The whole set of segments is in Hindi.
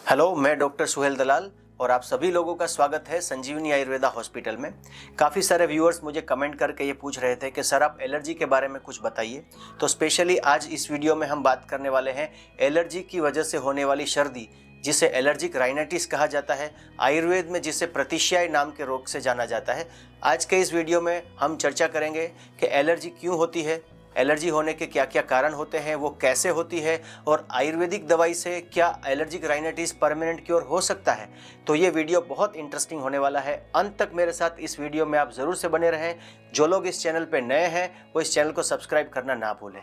हेलो, मैं डॉक्टर सुहेल दलाल और आप सभी लोगों का स्वागत है संजीवनी आयुर्वेदा हॉस्पिटल में। काफ़ी सारे व्यूअर्स मुझे कमेंट करके ये पूछ रहे थे कि सर आप एलर्जी के बारे में कुछ बताइए। तो स्पेशली आज इस वीडियो में हम बात करने वाले हैं एलर्जी की वजह से होने वाली सर्दी, जिसे एलर्जिक राइनाइटिस कहा जाता है, आयुर्वेद में जिसे प्रतिश्याय नाम के रोग से जाना जाता है। आज के इस वीडियो में हम चर्चा करेंगे कि एलर्जी क्यों होती है, एलर्जी होने के क्या क्या कारण होते हैं, वो कैसे होती है और आयुर्वेदिक दवाई से क्या एलर्जिक राइनाइटिस परमानेंट क्योर हो सकता है। तो ये वीडियो बहुत इंटरेस्टिंग होने वाला है। अंत तक मेरे साथ इस वीडियो में आप ज़रूर से बने रहें। जो लोग इस चैनल पर नए हैं वो इस चैनल को सब्सक्राइब करना ना भूलें।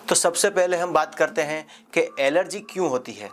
तो सबसे पहले हम बात करते हैं कि एलर्जी क्यों होती है।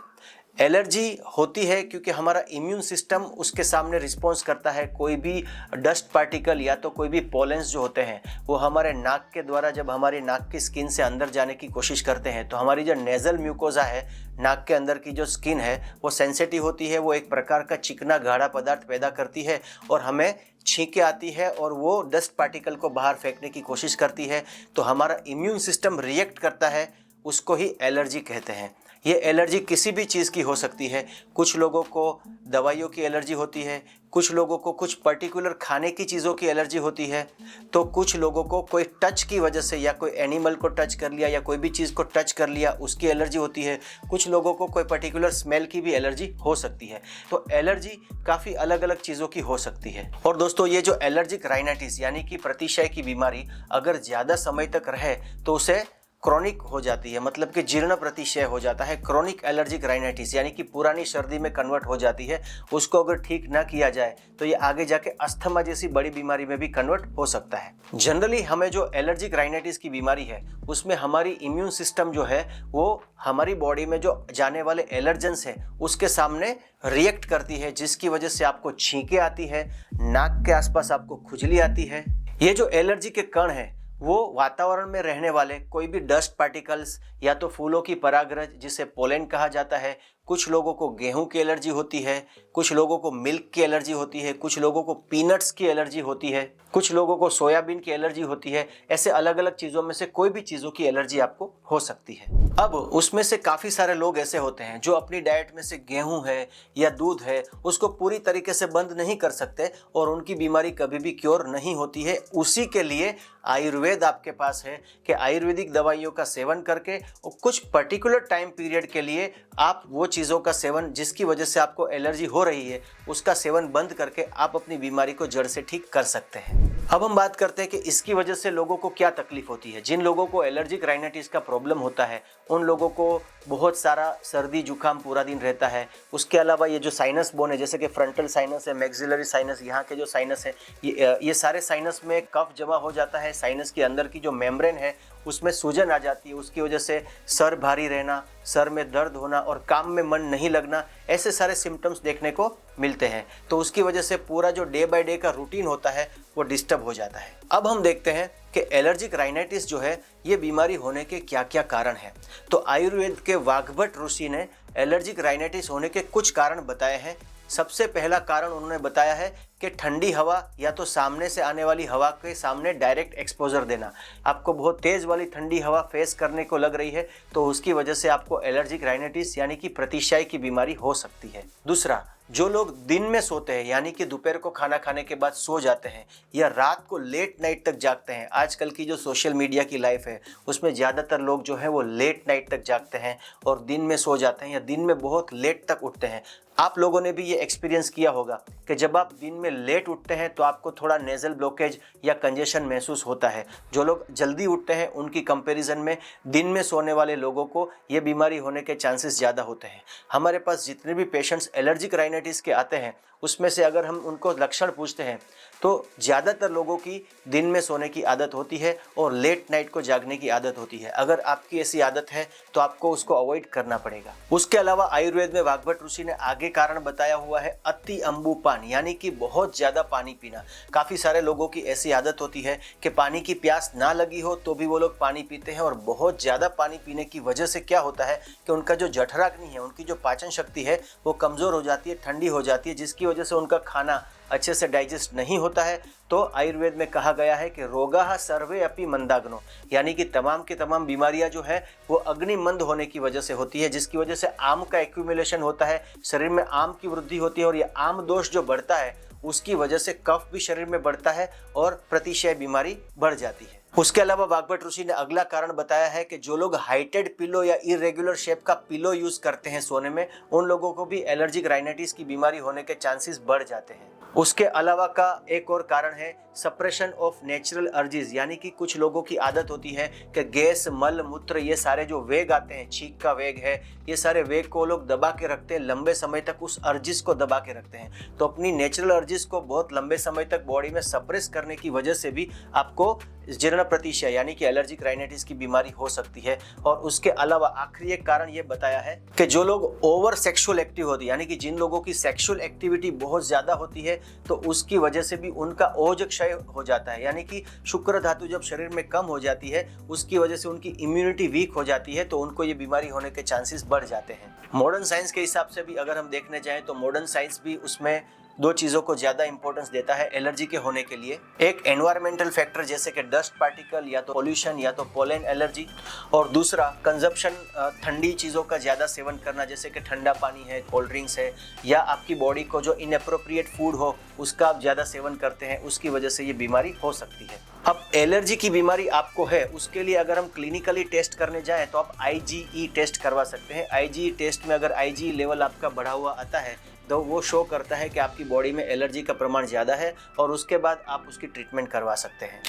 एलर्जी होती है क्योंकि हमारा इम्यून सिस्टम उसके सामने रिस्पॉन्स करता है। कोई भी डस्ट पार्टिकल या तो कोई भी पॉलेंस जो होते हैं वो हमारे नाक के द्वारा जब हमारी नाक की स्किन से अंदर जाने की कोशिश करते हैं तो हमारी जो नेज़ल म्यूकोजा है, नाक के अंदर की जो स्किन है, वो सेंसिटिव होती है। वो एक प्रकार का चिकना गाढ़ा पदार्थ पैदा करती है और हमें छींके आती है और वो डस्ट पार्टिकल को बाहर फेंकने की कोशिश करती है। तो हमारा इम्यून सिस्टम रिएक्ट करता है, उसको ही एलर्जी कहते हैं। ये एलर्जी किसी भी चीज़ की हो सकती है। कुछ लोगों को दवाइयों की एलर्जी होती है, कुछ लोगों को कुछ पर्टिकुलर खाने की चीज़ों की एलर्जी होती है, तो कुछ लोगों को कोई टच की वजह से या कोई एनिमल को टच कर लिया या कोई भी चीज़ को टच कर लिया उसकी एलर्जी होती है। कुछ लोगों को कोई पर्टिकुलर स्मेल की भी एलर्जी हो सकती है। तो एलर्जी काफ़ी अलग अलग चीज़ों की हो सकती है। और दोस्तों, ये जो एलर्जिक राइनाइटिस यानी कि प्रतिशय की बीमारी अगर ज़्यादा समय तक रहे तो उसे क्रॉनिक हो जाती है, मतलब कि जीर्ण प्रतिशय हो जाता है। क्रॉनिक एलर्जिक राइनाइटिस यानी कि पुरानी सर्दी में कन्वर्ट हो जाती है। उसको अगर ठीक ना किया जाए तो ये आगे जाके अस्थमा जैसी बड़ी बीमारी में भी कन्वर्ट हो सकता है। जनरली हमें जो एलर्जिक राइनाइटिस की बीमारी है उसमें हमारी इम्यून सिस्टम जो है वो हमारी बॉडी में जो जाने वाले एलर्जेंस हैं उसके सामने रिएक्ट करती है, जिसकी वजह से आपको छींके आती है, नाक के आसपास आपको खुजली आती है। ये जो एलर्जी के कण हैं वो वातावरण में रहने वाले कोई भी डस्ट पार्टिकल्स या तो फूलों की परागरज जिसे पोलेन कहा जाता है, कुछ लोगों को गेहूं की एलर्जी होती है, कुछ लोगों को मिल्क की एलर्जी होती है, कुछ लोगों को पीनट्स की एलर्जी होती है, कुछ लोगों को सोयाबीन की एलर्जी होती है। ऐसे अलग अलग चीज़ों में से कोई भी चीज़ों की एलर्जी आपको हो सकती है। अब उसमें से काफ़ी सारे लोग ऐसे होते हैं जो अपनी डाइट में से गेहूं है या दूध है उसको पूरी तरीके से बंद नहीं कर सकते और उनकी बीमारी कभी भी क्योर नहीं होती है। उसी के लिए आयुर्वेद आपके पास है कि आयुर्वेदिक दवाइयों का सेवन करके और कुछ पर्टिकुलर टाइम पीरियड के लिए आप वो चीज़ों का सेवन जिसकी वजह से आपको एलर्जी हो रही है उसका सेवन बंद करके आप अपनी बीमारी को जड़ से ठीक कर सकते हैं। अब हम बात करते हैं कि इसकी वजह से लोगों को क्या तकलीफ होती है। जिन लोगों को एलर्जिक राइनाइटिस का प्रॉब्लम होता है उन लोगों को बहुत सारा सर्दी जुकाम पूरा दिन रहता है। उसके अलावा ये जो साइनस बोन है, जैसे कि फ्रंटल साइनस है, मैक्सिलरी साइनस, यहाँ के जो साइनस है, ये सारे साइनस में कफ जमा हो जाता है। साइनस के अंदर की जो मेम्ब्रेन है उसमें सूजन आ जाती है। उसकी वजह से सर भारी रहना, सर में दर्द होना और काम में मन नहीं लगना, ऐसे सारे सिम्टम्स देखने को मिलते हैं। तो उसकी वजह से पूरा जो डे बाय डे का रूटीन होता है वो डिस्टर्ब हो जाता है। अब हम देखते हैं कि एलर्जिक राइनाइटिस जो है ये बीमारी होने के क्या क्या कारण हैं। तो आयुर्वेद के वाग्भट ऋषि ने एलर्जिक राइनाइटिस होने के कुछ कारण बताए हैं। सबसे पहला कारण उन्होंने बताया है कि ठंडी हवा या तो सामने से आने वाली हवा के सामने डायरेक्ट एक्सपोजर देना। आपको बहुत तेज़ वाली ठंडी हवा फेस करने को लग रही है तो उसकी वजह से आपको एलर्जिक राइनाइटिस यानी कि प्रतिशय की बीमारी हो सकती है। दूसरा, जो लोग दिन में सोते हैं यानी कि दोपहर को खाना खाने के बाद सो जाते हैं या रात को लेट नाइट तक जागते हैं। आजकल की जो सोशल मीडिया की लाइफ है उसमें ज़्यादातर लोग जो है वो लेट नाइट तक जागते हैं और दिन में सो जाते हैं या दिन में बहुत लेट तक उठते हैं। आप लोगों ने भी ये एक्सपीरियंस किया होगा कि जब आप दिन में लेट उठते हैं तो आपको थोड़ा नेज़ल ब्लॉकेज या कंजेशन महसूस होता है। जो लोग जल्दी उठते हैं उनकी कंपैरिजन में दिन में सोने वाले लोगों को ये बीमारी होने के चांसेस ज़्यादा होते हैं। हमारे पास जितने भी पेशेंट्स एलर्जिक राइनाइटिस के आते हैं उसमें से अगर हम उनको लक्षण पूछते हैं तो ज़्यादातर लोगों की दिन में सोने की आदत होती है और लेट नाइट को जागने की आदत होती है। अगर आपकी ऐसी आदत है तो आपको उसको अवॉइड करना पड़ेगा। उसके अलावा आयुर्वेद में वाग्भट ऋषि ने आगे कारण बताया हुआ है अति अम्बुपान, यानी कि बहुत ज़्यादा पानी पीना। काफ़ी सारे लोगों की ऐसी आदत होती है कि पानी की प्यास ना लगी हो तो भी वो लोग पानी पीते हैं और बहुत ज़्यादा पानी पीने की वजह से क्या होता है कि उनका जो जठराग्नि है, उनकी जो पाचन शक्ति है वो कमज़ोर हो जाती है, ठंडी हो जाती है, जिसकी वजह से उनका खाना अच्छे से डाइजेस्ट नहीं होता है, तो आयुर्वेद में कहा गया है कि रोगाः सर्वे अपि मंदाग्नो, यानी कि तमाम की तमाम बीमारियां जो है वो अग्निमंद होने की वजह से होती है, जिसकी वजह से आम का एक्यूमुलेशन होता है, शरीर में आम की वृद्धि होती है और ये आम दोष जो बढ़ता है उसकी वजह से कफ भी शरीर में बढ़ता है और प्रतिशय बीमारी बढ़ जाती है। उसके अलावा वाग्भट ऋषि ने अगला कारण बताया है कि जो लोग हाइटेड पिलो या इरेगुलर शेप का पिलो यूज करते हैं सोने में, उन लोगों को भी एलर्जिक राइनाइटिस की बीमारी होने के चांसेस बढ़ जाते हैं। उसके अलावा का एक और कारण है सप्रेशन ऑफ नेचुरल अर्जीज, यानी कि कुछ लोगों की आदत होती है कि गैस, मल, मूत्र, ये सारे जो वेग आते हैं, छींक का वेग है, ये सारे वेग को लोग दबा के रखते हैं, लंबे समय तक उस अर्जिस को दबा के रखते हैं। तो अपनी नेचुरल अर्जिस को बहुत लंबे समय तक बॉडी में सप्रेस करने की वजह से भी आपको जीर्ण प्रतिशय यानी कि एलर्जिक राइनाइटिस की बीमारी हो सकती है। और उसके अलावा आखिरी एक कारण ये बताया है कि जो लोग ओवर सेक्सुअल एक्टिव होती है, यानी कि जिन लोगों की सेक्सुअल एक्टिविटी बहुत ज्यादा होती है, तो उसकी वजह से भी उनका ओज क्षय हो जाता है, यानी कि शुक्र धातु जब शरीर में कम हो जाती है उसकी वजह से उनकी इम्यूनिटी वीक हो जाती है, तो उनको ये बीमारी होने के चांसेस बढ़ जाते हैं। मॉडर्न साइंस के हिसाब से भी अगर हम देखने जाएं तो मॉडर्न साइंस भी उसमें दो चीज़ों को ज़्यादा इंपॉर्टेंस देता है एलर्जी के होने के लिए। एक एनवायरमेंटल फैक्टर जैसे कि डस्ट पार्टिकल या तो पोल्यूशन या तो पोलन एलर्जी, और दूसरा कंजप्शन, ठंडी चीज़ों का ज़्यादा सेवन करना जैसे कि ठंडा पानी है, कोल्ड ड्रिंक्स है, या आपकी बॉडी को जो इनएप्रोप्रिएट फूड हो उसका आप ज़्यादा सेवन करते हैं, उसकी वजह से ये बीमारी हो सकती है। अब एलर्जी की बीमारी आपको है, उसके लिए अगर हम क्लिनिकली टेस्ट करने जाएं तो आप IgE टेस्ट करवा सकते हैं। IgE टेस्ट में अगर IgE लेवल आपका बढ़ा हुआ आता है तो वो शो करता है कि आपकी बॉडी में एलर्जी का प्रमाण ज़्यादा है, और उसके बाद आप उसकी ट्रीटमेंट करवा सकते हैं।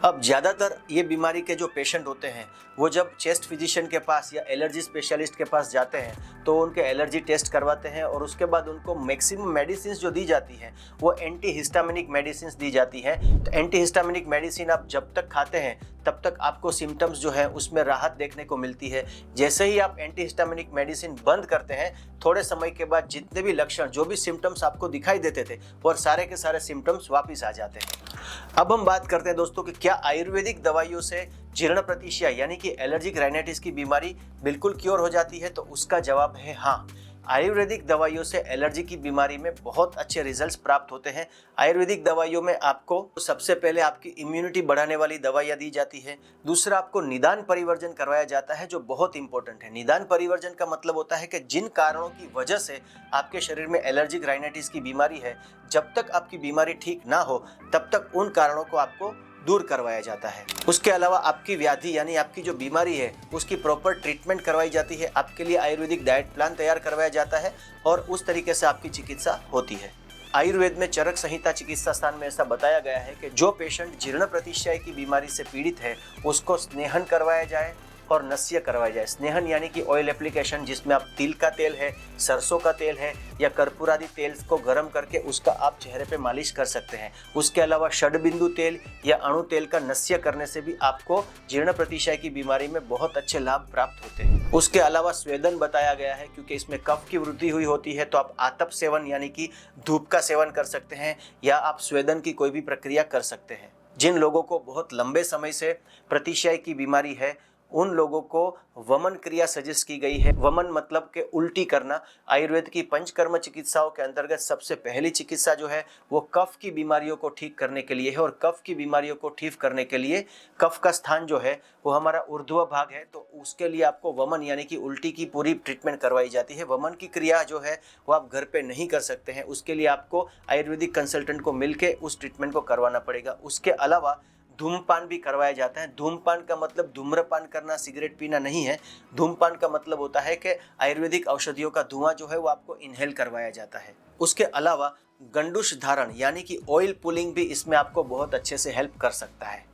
अब ज़्यादातर ये बीमारी के जो पेशेंट होते हैं वो जब चेस्ट फिजिशियन के पास या एलर्जी स्पेशलिस्ट के पास जाते हैं तो उनके एलर्जी टेस्ट करवाते हैं, और उसके बाद उनको मैक्सिमम मेडिसिन जो दी जाती हैं वो एंटी हिस्टामिनिक मेडिसिन दी जाती हैं। तो एंटी हिस्टामिनिक मेडिसिन आप जब तक खाते हैं तब तक आपको सिम्टम्स जो है उसमें राहत देखने को मिलती है। जैसे ही आप एंटी हिस्टामिनिक मेडिसिन बंद करते हैं, थोड़े समय के बाद जितने भी लक्षण, जो भी सिम्टम्स आपको दिखाई देते थे, और सारे के सारे सिम्टम्स वापस आ जाते हैं। अब हम बात करते हैं दोस्तों कि क्या आयुर्वेदिक दवाइयों से जीर्ण प्रतिशय यानी कि एलर्जिक राइनाइटिस की बीमारी बिल्कुल क्योर हो जाती है? तो उसका जवाब है हाँ। आयुर्वेदिक दवाइयों से एलर्जी की बीमारी में बहुत अच्छे रिजल्ट्स प्राप्त होते हैं। आयुर्वेदिक दवाइयों में आपको सबसे पहले आपकी इम्यूनिटी बढ़ाने वाली दवाइयाँ दी जाती है। दूसरा, आपको निदान परिवर्जन करवाया जाता है, जो बहुत इंपॉर्टेंट है। निदान परिवर्जन का मतलब होता है कि जिन कारणों की वजह से आपके शरीर में एलर्जिक राइनाइटिस की बीमारी है, जब तक आपकी बीमारी ठीक ना हो तब तक उन कारणों को आपको दूर करवाया जाता है। उसके अलावा आपकी व्याधि यानी आपकी जो बीमारी है उसकी प्रॉपर ट्रीटमेंट करवाई जाती है। आपके लिए आयुर्वेदिक डाइट प्लान तैयार करवाया जाता है और उस तरीके से आपकी चिकित्सा होती है। आयुर्वेद में चरक संहिता चिकित्सा स्थान में ऐसा बताया गया है कि जो पेशेंट जीर्ण प्रतिशय की बीमारी से पीड़ित है उसको स्नेहन करवाया जाए और नस्य करवाया जाए। स्नेहन यानी कि ऑयल एप्लीकेशन, जिसमें आप तिल का तेल है, सरसों का तेल है या कर्पूर आदि तेल को गर्म करके उसका आप चेहरे पे मालिश कर सकते हैं। उसके अलावा षडबिंदु तेल या अणु तेल का नस्य करने से भी आपको जीर्ण प्रतिशय की बीमारी में बहुत अच्छे लाभ प्राप्त होते हैं। उसके अलावा स्वेदन बताया गया है, क्योंकि इसमें कफ की वृद्धि हुई होती है, तो आप आतप सेवन यानी कि धूप का सेवन कर सकते हैं, या आप स्वेदन की कोई भी प्रक्रिया कर सकते हैं। जिन लोगों को बहुत लंबे समय से प्रतिशय की बीमारी है उन लोगों को वमन क्रिया सजेस्ट की गई है। वमन मतलब के उल्टी करना। आयुर्वेद की पंचकर्म चिकित्साओं के अंतर्गत सबसे पहली चिकित्सा जो है वो कफ की बीमारियों को ठीक करने के लिए है, और कफ की बीमारियों को ठीक करने के लिए कफ का स्थान जो है वो हमारा ऊर्ध्व भाग है, तो उसके लिए आपको वमन यानी कि उल्टी की पूरी ट्रीटमेंट करवाई जाती है। वमन की क्रिया जो है वो आप घर पे नहीं कर सकते हैं, उसके लिए आपको आयुर्वेदिक कंसल्टेंट को मिलके उस ट्रीटमेंट को करवाना पड़ेगा। उसके अलावा धूमपान भी करवाया जाता है। धूमपान का मतलब धूम्रपान करना, सिगरेट पीना नहीं है। धूमपान का मतलब होता है कि आयुर्वेदिक औषधियों का धुआं जो है वो आपको इनहेल करवाया जाता है। उसके अलावा गंडूश धारण यानी कि ऑयल पुलिंग भी इसमें आपको बहुत अच्छे से हेल्प कर सकता है।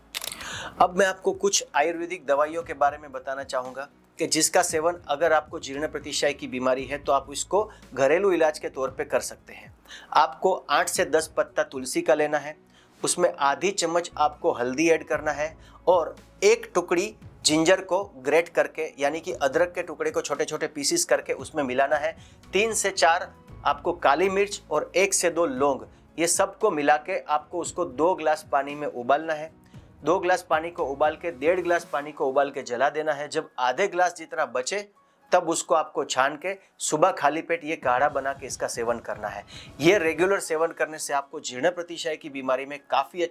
अब मैं आपको कुछ आयुर्वेदिक दवाइयों के बारे में बताना चाहूँगा कि जिसका सेवन अगर आपको जीर्ण प्रतिशय की बीमारी है तो आप इसको घरेलू इलाज के तौर पे कर सकते हैं। आपको 8 से 10 पत्ता तुलसी का लेना है, उसमें आधी चम्मच आपको हल्दी ऐड करना है, और एक टुकड़ी जिंजर को ग्रेट करके यानी कि अदरक के टुकड़े को छोटे छोटे पीसेस करके उसमें मिलाना है। 3 से 4 आपको काली मिर्च और 1 से 2 लौंग, ये सबको मिला के आपको उसको 2 गिलास पानी में उबालना है। 2 गिलास पानी को उबाल के 1.5 गिलास पानी को उबाल के जला देना है। जब आधे गिलास जितना बचे तब उसको आपको छान के सुबह खाली पेट ये काढ़ा बना के इसका सेवन करना है। ये रेगुलर सेवन करने से आपको जीर्ण प्रतिशय की बीमारी में काफ़ी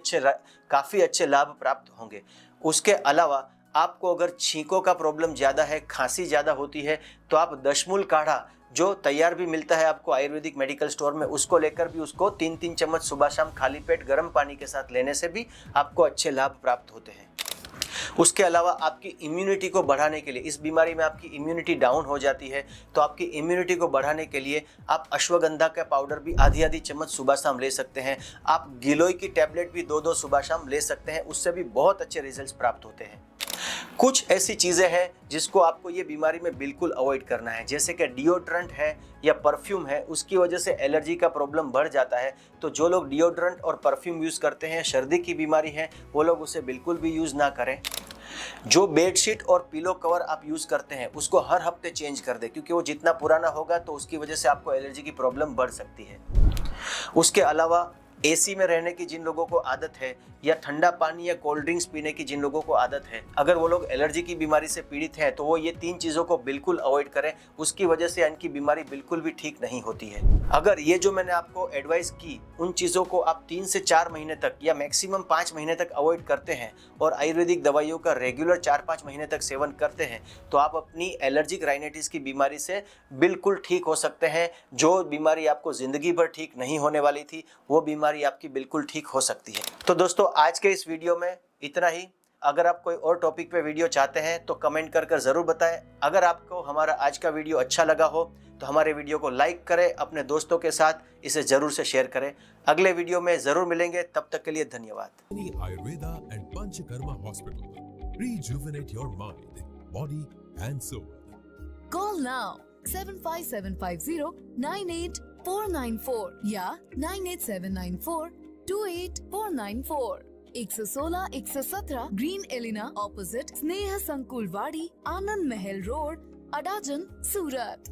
अच्छे लाभ प्राप्त होंगे। उसके अलावा आपको अगर छींकों का प्रॉब्लम ज़्यादा है, खांसी ज़्यादा होती है, तो आप दशमूल काढ़ा जो तैयार भी मिलता है आपको आयुर्वेदिक मेडिकल स्टोर में, उसको लेकर भी उसको 3-3 चम्मच सुबह शाम खाली पेट गर्म पानी के साथ लेने से भी आपको अच्छे लाभ प्राप्त होते हैं। उसके अलावा आपकी इम्यूनिटी को बढ़ाने के लिए, इस बीमारी में आपकी इम्यूनिटी डाउन हो जाती है, तो आपकी इम्यूनिटी को बढ़ाने के लिए आप अश्वगंधा का पाउडर भी आधी चम्मच सुबह शाम ले सकते हैं। आप गिलोय की टैबलेट भी 2-2 सुबह शाम ले सकते हैं, उससे भी बहुत अच्छे रिजल्ट्स प्राप्त होते हैं। कुछ ऐसी चीज़ें हैं जिसको आपको ये बीमारी में बिल्कुल अवॉइड करना है, जैसे कि डिओड्रेंट है या परफ्यूम है, उसकी वजह से एलर्जी का प्रॉब्लम बढ़ जाता है। तो जो लोग डिओड्रेंट और परफ्यूम यूज़ करते हैं, सर्दी की बीमारी है, वो लोग उसे बिल्कुल भी यूज़ ना करें। जो बेडशीट और पिलो कवर आप यूज़ करते हैं उसको हर हफ्ते चेंज कर दें, क्योंकि वो जितना पुराना होगा तो उसकी वजह से आपको एलर्जी की प्रॉब्लम बढ़ सकती है। उसके अलावा एसी में रहने की जिन लोगों को आदत है, या ठंडा पानी या कोल्ड ड्रिंक्स पीने की जिन लोगों को आदत है, अगर वो लोग एलर्जी की बीमारी से पीड़ित हैं तो वो ये 3 चीज़ों को बिल्कुल अवॉइड करें, उसकी वजह से इनकी बीमारी बिल्कुल भी ठीक नहीं होती है। अगर ये जो मैंने आपको एडवाइस की, उन चीज़ों को आप 3 से 4 महीने तक या मैक्सिमम 5 महीने तक अवॉइड करते हैं और आयुर्वेदिक दवाइयों का रेगुलर 4-5 महीने तक सेवन करते हैं, तो आप अपनी एलर्जिक राइनाइटिस की बीमारी से बिल्कुल ठीक हो सकते हैं। जो बीमारी आपको ज़िंदगी भर ठीक नहीं होने वाली थी, वो बीमारी आपकी बिल्कुल ठीक हो सकती है। तो दोस्तों, आज के इस वीडियो में इतना ही। अगर आप कोई और टॉपिक पे वीडियो चाहते हैं तो कमेंट कर ज़रूर बताएं। अगर आपको हमारा आज का वीडियो अच्छा लगा हो तो हमारे वीडियो को लाइक करें, अपने दोस्तों के साथ इसे ज़रूर से शेयर करें। अगले वीडियो में ज़रूर मिलेंगे, तब तक के लिए धन्यवाद। Ayurveda and Panchakarma Hospital. Rejuvenate your mind, body and soul. Call now 75750 या 9879428 116 117 ग्रीन एलिना ऑपोजिट स्नेह संकुल वाड़ी, आनंद महल रोड, अडाजन, सूरत।